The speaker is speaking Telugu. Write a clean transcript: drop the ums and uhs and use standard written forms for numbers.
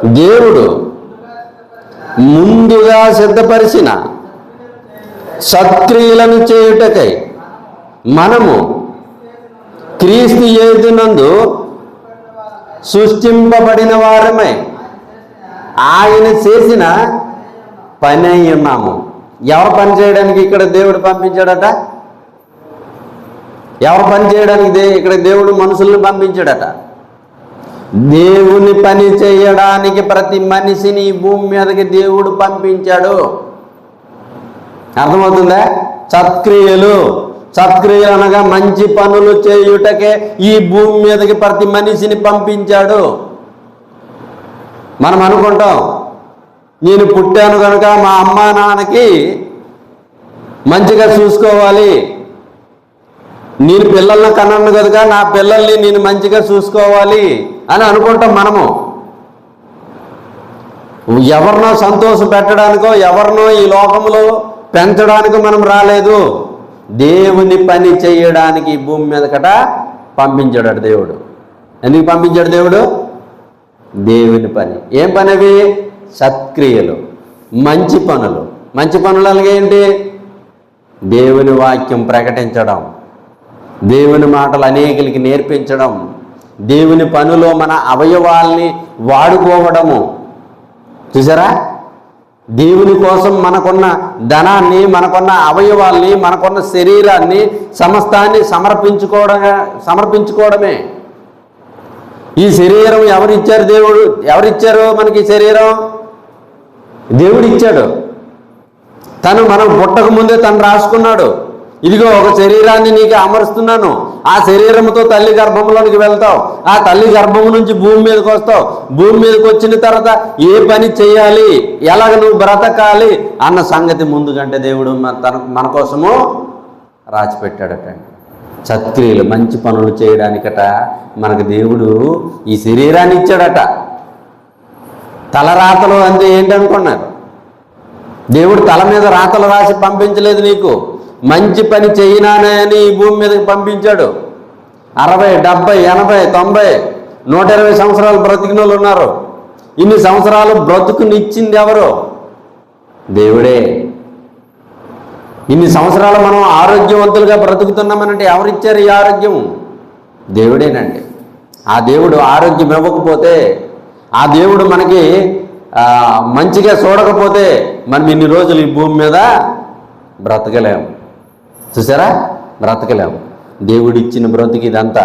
దేవుడు ముందుగా సిద్ధపరిచిన సత్క్రియలను చేయుటకై మనము క్రీస్తు యేసునందు సృష్టింపబడిన వారమై ఆయన చేసిన పని అయి ఉన్నాము. ఎవరు పని చేయడానికి ఇక్కడ దేవుడు పంపించాడట? ఎవరు పని చేయడానికి ఇక్కడ దేవుడు మనుషుల్ని పంపించాడట? దేవుని పని చేయడానికి ప్రతి మనిషిని ఈ భూమి మీదకి దేవుడు పంపించాడు. అర్థమవుతుందా? సత్క్రియలు అనగా మంచి పనులు చేయుటకే ఈ భూమి మీదకి ప్రతి మనిషిని పంపించాడు. మనం అనుకుంటాం, నేను పుట్టాను కనుక మా అమ్మా నాన్నకి మంచిగా చూసుకోవాలి, నేను పిల్లల్ని కన్నాను కనుక నా పిల్లల్ని నేను మంచిగా చూసుకోవాలి అని అనుకుంటాం. మనము ఎవరినో సంతోష పెట్టడానికో ఎవరినో ఈ లోకంలో పెంచడానికో మనం రాలేదు. దేవుని పని చేయడానికి ఈ భూమి మీదకట పంపించాడు దేవుడు. ఎందుకు పంపించాడు దేవుడు? దేవుని పని. ఏం పని అవి? సత్క్రియలు, మంచి పనులు. మంచి పనులు అలాగే ఏంటి? దేవుని వాక్యం ప్రకటించడం, దేవుని మాటలు అనేకులకి నేర్పించడం, దేవుని పనిలో మన అవయవాల్ని వాడుకోవడము. చూసారా? దేవుని కోసం మనకున్న ధనాన్ని, మనకున్న అవయవాల్ని, మనకున్న శరీరాన్ని, సమస్తాన్ని సమర్పించుకోవడమే. ఈ శరీరం ఎవరిచ్చారు? దేవుడు. ఎవరిచ్చారు మనకి శరీరం? దేవుడు ఇచ్చాడు. తను మనం పుట్టక ముందే తను రాసుకున్నాడు, ఇదిగో ఒక శరీరాన్ని నీకు అమరుస్తున్నాను, ఆ శరీరంతో తల్లి గర్భంలోనికి వెళ్తావు, ఆ తల్లి గర్భం నుంచి భూమి మీదకి వస్తావు, భూమి మీదకి వచ్చిన తర్వాత ఏ పని చేయాలి, ఎలాగ నువ్వు బ్రతకాలి అన్న సంగతి ముందుకంటే దేవుడు మన కోసము రాసిపెట్టాడట. సత్క్రియలు, మంచి పనులు చేయడానికట మనకు దేవుడు ఈ శరీరాన్ని ఇచ్చాడట. తలరాతలు అంటే ఏంటనుకున్నారు? దేవుడు తల మీద రాతలు రాసి పంపించలేదు నీకు. మంచి పని చేయనానే అని ఈ భూమి మీదకి పంపించాడు. 60, 70, 80, 90, 120 సంవత్సరాలు బ్రతికిన వాళ్ళు ఉన్నారు. ఇన్ని సంవత్సరాలు బ్రతుకునిచ్చింది ఎవరు? దేవుడే. ఇన్ని సంవత్సరాలు మనం ఆరోగ్యవంతులుగా బ్రతుకుతున్నామనంటే ఎవరిచ్చారు ఈ ఆరోగ్యం? దేవుడేనండి. ఆ దేవుడు ఆరోగ్యం ఇవ్వకపోతే, ఆ దేవుడు మనకి మంచిగా చూడకపోతే మనం ఇన్ని రోజులు ఈ భూమి మీద బ్రతకలేము. చూసారా? బ్రతకలేము. దేవుడిచ్చిన బ్రతుకు ఇదంతా.